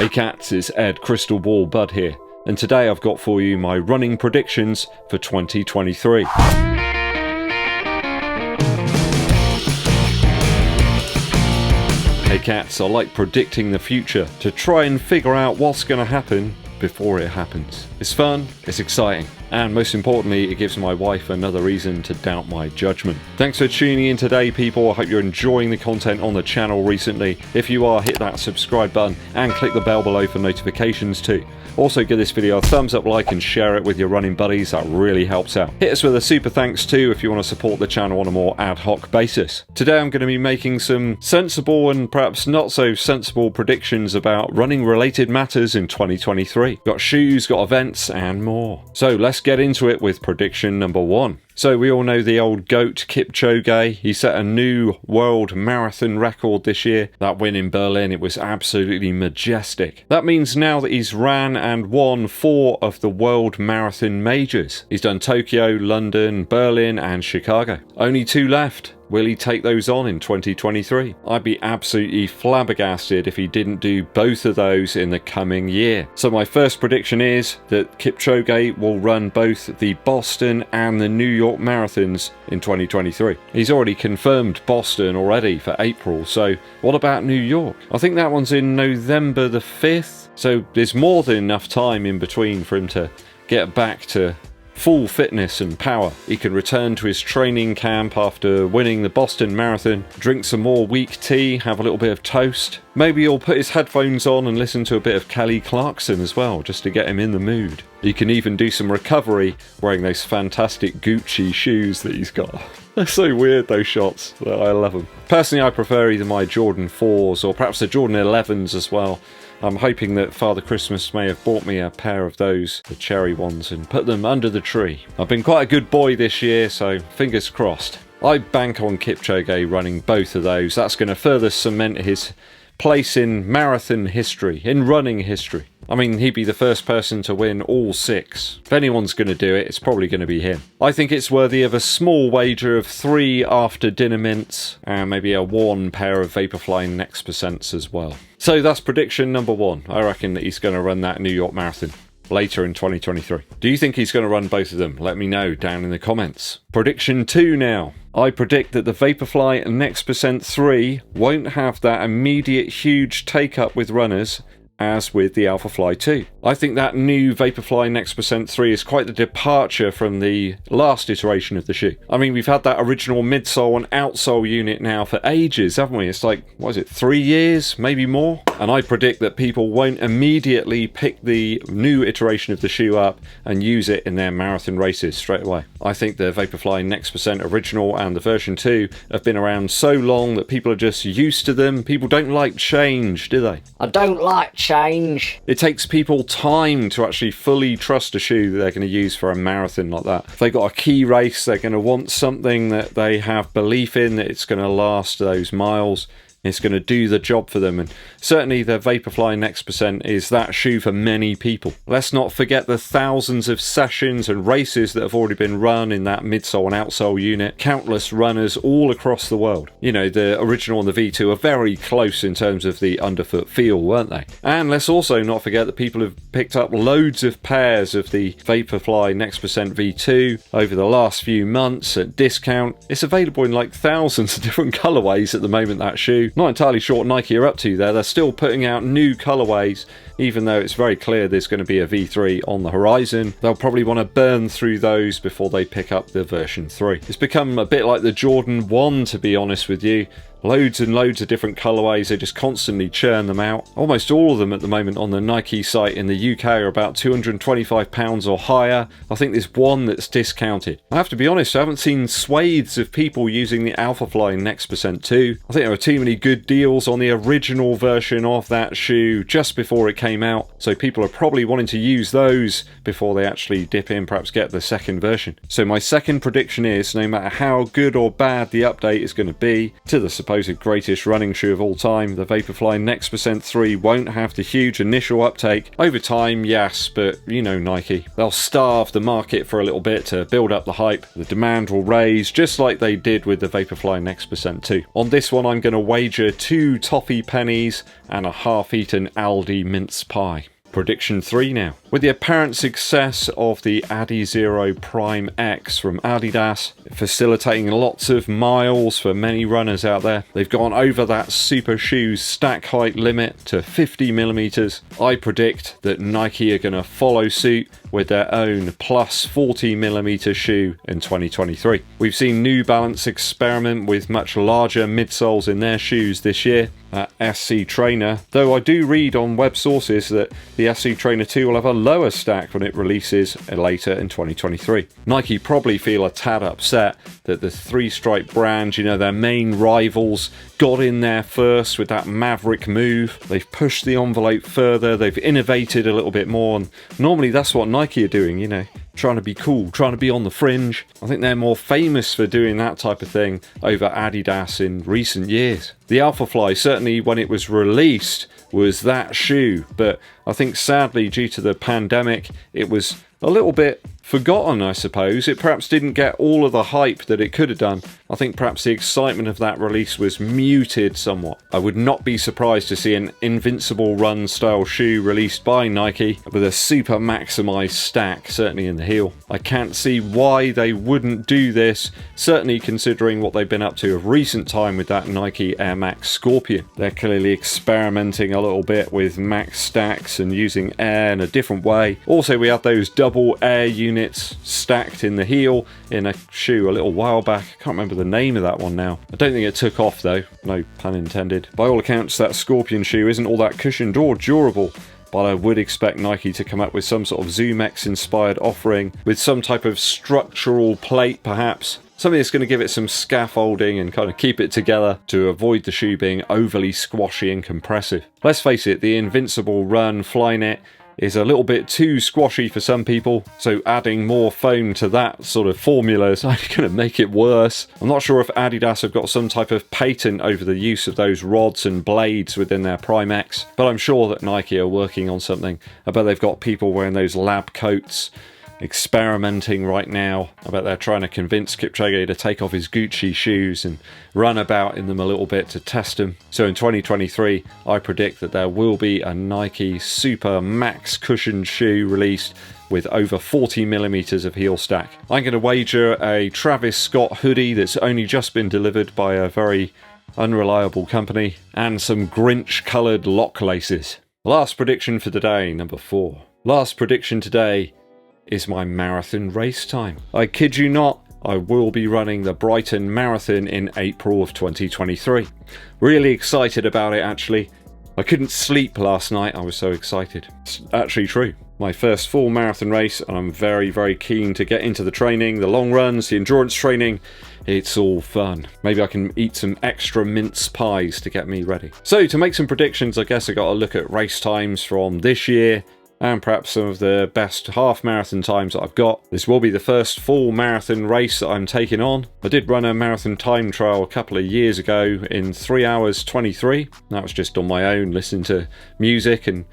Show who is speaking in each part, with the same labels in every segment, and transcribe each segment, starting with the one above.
Speaker 1: Hey cats, it's Ed Crystal Ball Bud here, and today I've got for you my running predictions for 2023. Hey cats, I like predicting the future to try and figure out what's going to happen before it happens. It's fun, it's exciting, and most importantly, it gives my wife another reason to doubt my judgment. Thanks for tuning in today, people. I hope you're enjoying the content on the channel recently. If you are, hit that subscribe button and click the bell below for notifications too. Also give this video a thumbs up, like, and share it with your running buddies. That really helps out. Hit us with a super thanks too if you want to support the channel on a more ad hoc basis. Today I'm going to be making some sensible and perhaps not so sensible predictions about running related matters in 2023. Got shoes, got events, and more. So let's get into it with prediction number 1. So we all know the old GOAT Kipchoge. He set a new world marathon record this year. That win in Berlin, it was absolutely majestic. That means now that he's ran and won 4 of the world marathon majors. He's done Tokyo, London, Berlin, and Chicago. Only 2 left. Will he take those on in 2023? I'd be absolutely flabbergasted if he didn't do both of those in the coming year. So my first prediction is that Kipchoge will run both the Boston and the New York marathons in 2023. He's already confirmed Boston already for April, so what about New York? I think that one's in November the 5th, so there's more than enough time in between for him to get back to full fitness and power. He can return to his training camp after winning the Boston Marathon, drink some more weak tea, have a little bit of toast. Maybe he'll put his headphones on and listen to a bit of Kelly Clarkson as well, just to get him in the mood. He can even do some recovery wearing those fantastic Gucci shoes that he's got. They're so weird, those shots. I love them. Personally, I prefer either my Jordan 4s or perhaps the Jordan 11s as well. I'm hoping that Father Christmas may have bought me a pair of those, the cherry ones, and put them under the tree. I've been quite a good boy this year, so fingers crossed. I bank on Kipchoge running both of those. That's going to further cement his place in marathon history, in running history. I mean, he'd be the first person to win all 6. If anyone's going to do it, it's probably going to be him. I think it's worthy of a small wager of 3 after dinner mints and maybe a 1 pair of VAPORFLY NEXT percents as well. So that's prediction number 1. I reckon that he's going to run that New York Marathon later in 2023. Do you think he's going to run both of them? Let me know down in the comments. Prediction 2 now. I predict that the VAPORFLY NEXT Percent 3 won't have that immediate huge take-up with runners as with the Alphafly 2. I think that new VAPORFLY NEXT Percent 3 is quite the departure from the last iteration of the shoe. I mean, we've had that original midsole and outsole unit now for ages, haven't we? It's like, what is it, 3 years, maybe more? And I predict that people won't immediately pick the new iteration of the shoe up and use it in their marathon races straight away. I think the VAPORFLY NEXT Percent original and the version 2 have been around so long that people are just used to them. People don't like change, do they?
Speaker 2: I don't like change.
Speaker 1: It takes people time to actually fully trust a shoe that they're going to use for a marathon like that. If they've got a key race, they're going to want something that they have belief in, that it's going to last those miles. It's going to do the job for them, and certainly the VAPORFLY NEXT Percent is that shoe for many people. Let's not forget the thousands of sessions and races that have already been run in that midsole and outsole unit. Countless runners all across the world. You know, the original and the V2 are very close in terms of the underfoot feel, weren't they? And let's also not forget that people have picked up loads of pairs of the VAPORFLY NEXT Percent V2 over the last few months at discount. It's available in like thousands of different colorways at the moment, that shoe. Not entirely sure what Nike are up to there. They're still putting out new colorways, even though it's very clear there's going to be a V3 on the horizon. They'll probably want to burn through those before they pick up the version 3. It's become a bit like the Jordan 1, to be honest with you. Loads and loads of different colorways, they just constantly churn them out. Almost all of them at the moment on the Nike site in the UK are about £225 or higher. I think there's one that's discounted. I have to be honest, I haven't seen swathes of people using the Alphafly NEXT Percent 2. I think there are too many good deals on the original version of that shoe just before it came out, so people are probably wanting to use those before they actually dip in, perhaps get the second version. So my second prediction is, no matter how good or bad the update is going to be to the supposed supposed greatest running shoe of all time, the VAPORFLY NEXT Percent 3 won't have the huge initial uptake. Over time, yes, but you know Nike. They'll starve the market for a little bit to build up the hype. The demand will raise, just like they did with the VAPORFLY NEXT Percent 2. On this one, I'm going to wager 2 toffee pennies and a half-eaten Aldi mince pie. Prediction 3 now. With the apparent success of the Adizero Prime X from Adidas, facilitating lots of miles for many runners out there, they've gone over that super shoe stack height limit to 50mm. I predict that Nike are going to follow suit with their own plus 40mm shoe in 2023. We've seen New Balance experiment with much larger midsoles in their shoes this year. SC Trainer, though I do read on web sources that the SC Trainer 2 will have a lower stack when it releases later in 2023. Nike probably feel a tad upset that the three-stripe brand, you know, their main rivals, got in there first with that maverick move. They've pushed the envelope further, they've innovated a little bit more, and normally that's what Nike are doing, you know, trying to be cool, trying to be on the fringe. I think they're more famous for doing that type of thing over Adidas in recent years. The Alphafly, certainly when it was released, was that shoe, but I think sadly due to the pandemic it was a little bit forgotten, I suppose. It perhaps didn't get all of the hype that it could have done. I think perhaps the excitement of that release was muted somewhat. I would not be surprised to see an Invincible Run style shoe released by Nike with a super maximized stack, certainly in the heel. I can't see why they wouldn't do this, certainly considering what they've been up to of recent time with that Nike Air Max Scorpion. They're clearly experimenting a little bit with max stacks and using air in a different way. Also, we had those double air units stacked in the heel in a shoe a little while back. I can't remember the name of that one now. I don't think it took off though, no pun intended. By all accounts, that Scorpion shoe isn't all that cushioned or durable, but I would expect Nike to come up with some sort of ZoomX inspired offering with some type of structural plate perhaps. Something that's going to give it some scaffolding and kind of keep it together to avoid the shoe being overly squashy and compressive. Let's face it, the Invincible Run Flyknit is a little bit too squashy for some people, so adding more foam to that sort of formula is only going to make it worse. I'm not sure if Adidas have got some type of patent over the use of those rods and blades within their Prime X, but I'm sure that Nike are working on something. I bet they've got people wearing those lab coats, experimenting right now. I bet they're trying to convince Kipchoge to take off his Gucci shoes and run about in them a little bit to test them. So in 2023, I predict that there will be a Nike Super Max cushioned shoe released with over 40mm of heel stack. I'm going to wager a Travis Scott hoodie that's only just been delivered by a very unreliable company, and some Grinch coloured lock laces. Last prediction for today, number 4. Last prediction today is my marathon race time. I kid you not, I will be running the Brighton Marathon in April of 2023. Really excited about it actually. I couldn't sleep last night, I was so excited. It's actually true. My first full marathon race, and I'm very, very keen to get into the training, the long runs, the endurance training. It's all fun. Maybe I can eat some extra mince pies to get me ready. So to make some predictions, I guess I got to look at race times from this year and perhaps some of the best half marathon times that I've got. This will be the first full marathon race that I'm taking on. I did run a marathon time trial a couple of years ago in 3 hours 23. That was just on my own, listening to music and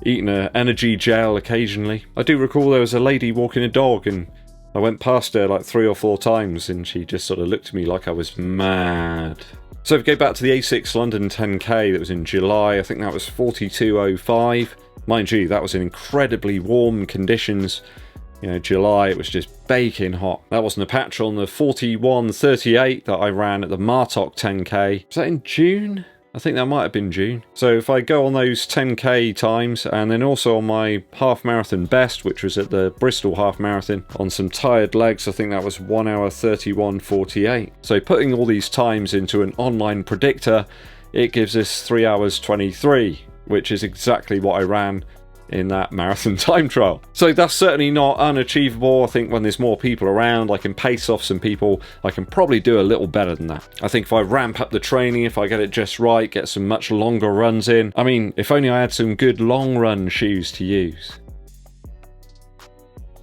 Speaker 1: eating an energy gel occasionally. I do recall there was a lady walking a dog and I went past her like 3 or 4 times and she just sort of looked at me like I was mad. So if we go back to the A6 London 10k that was in July, I think that was 42:05. Mind you, that was in incredibly warm conditions. You know, July, it was just baking hot. That wasn't a patch on the 41:38 that I ran at the Martok 10k. Was that in June? I think that might have been June. So if I go on those 10k times and then also on my half marathon best, which was at the Bristol half marathon, on some tired legs, I think that was 1 hour 31:48. So putting all these times into an online predictor, it gives us 3 hours 23, which is exactly what I ran in that marathon time trial. So that's certainly not unachievable. I think when there's more people around, I can pace off some people. I can probably do a little better than that. I think if I ramp up the training, if I get it just right, get some much longer runs in. I mean, if only I had some good long run shoes to use.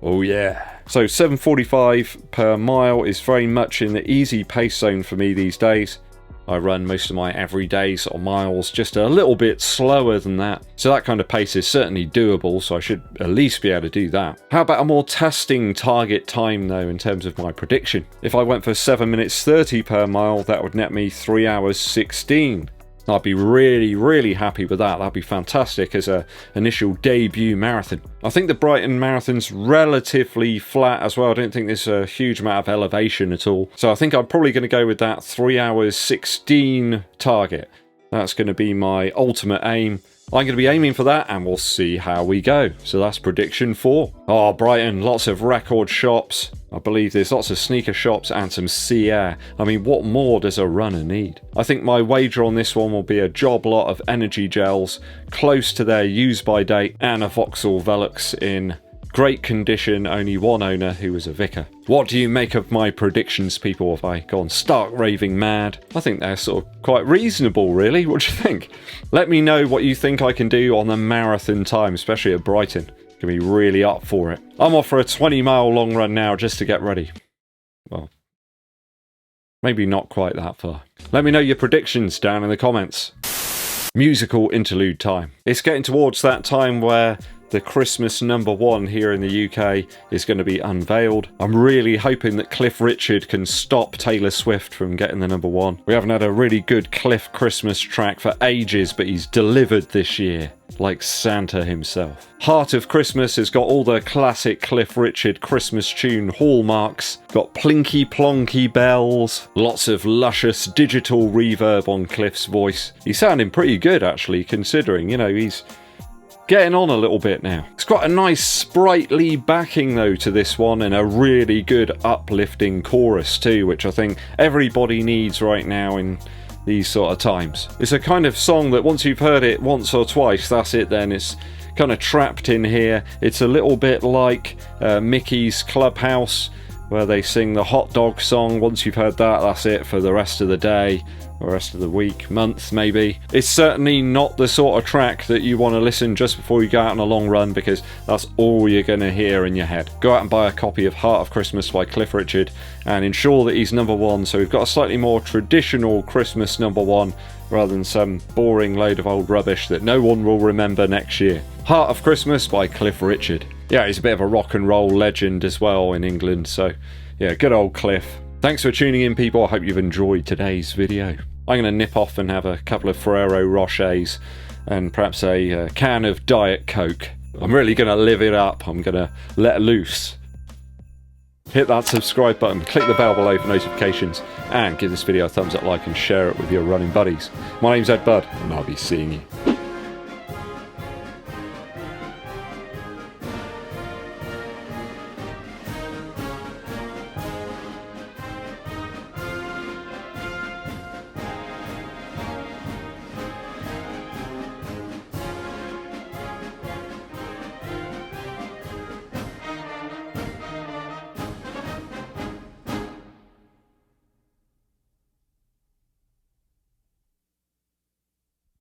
Speaker 1: Oh yeah. So 7:45 per mile is very much in the easy pace zone for me these days. I run most of my everyday sort of miles just a little bit slower than that. So that kind of pace is certainly doable, so I should at least be able to do that. How about a more testing target time though in terms of my prediction? If I went for 7 minutes 30 per mile, that would net me 3 hours 16. I'd be really happy with that. That'd be fantastic as a initial debut marathon. I think the Brighton Marathon's relatively flat as well. I don't think there's a huge amount of elevation at all. So I think I'm probably going to go with that 3 hours 16 target. That's going to be my ultimate aim. I'm going to be aiming for that and we'll see how we go. So that's prediction 4. Oh, Brighton, lots of record shops. I believe there's lots of sneaker shops and some sea air. I mean, what more does a runner need? I think my wager on this one will be a job lot of energy gels close to their use by date and a Vauxhall Velux in great condition, only one owner who was a vicar. What do you make of my predictions, people? Have I gone stark raving mad? I think they're sort of quite reasonable, really. What do you think? Let me know what you think I can do on the marathon time, especially at Brighton. Gonna be really up for it. I'm off for a 20-mile long run now just to get ready. Well, maybe not quite that far. Let me know your predictions down in the comments. Musical interlude time. It's getting towards that time where the Christmas #1 here in the UK is going to be unveiled. I'm really hoping that Cliff Richard can stop Taylor Swift from getting the #1. We haven't had a really good Cliff Christmas track for ages, but he's delivered this year, like Santa himself. Heart of Christmas has got all the classic Cliff Richard Christmas tune hallmarks. Got plinky plonky bells, lots of luscious digital reverb on Cliff's voice. He's sounding pretty good actually, considering, you know, he's getting on a little bit now. It's quite a nice sprightly backing though to this one, and a really good uplifting chorus too, which I think everybody needs right now in these sort of times. It's a kind of song that once you've heard it once or twice, that's it then. It's kind of trapped in here. It's a little bit like Mickey's Clubhouse, where they sing the hot dog song. Once you've heard that, that's it for the rest of the day, or rest of the week, month maybe. It's certainly not the sort of track that you want to listen just before you go out on a long run, because that's all you're going to hear in your head. Go out and buy a copy of Heart of Christmas by Cliff Richard and ensure that he's #1, so we've got a slightly more traditional Christmas #1 rather than some boring load of old rubbish that no one will remember next year. Heart of Christmas by Cliff Richard. Yeah, he's a bit of a rock and roll legend as well in England, so yeah, good old Cliff. Thanks for tuning in, people. I hope you've enjoyed today's video. I'm going to nip off and have a couple of Ferrero Rochers and perhaps a can of Diet Coke. I'm really going to live it up. I'm going to let loose. Hit that subscribe button, click the bell below for notifications, and give this video a thumbs up, like, and share it with your running buddies. My name's Eddbud, and I'll be seeing you.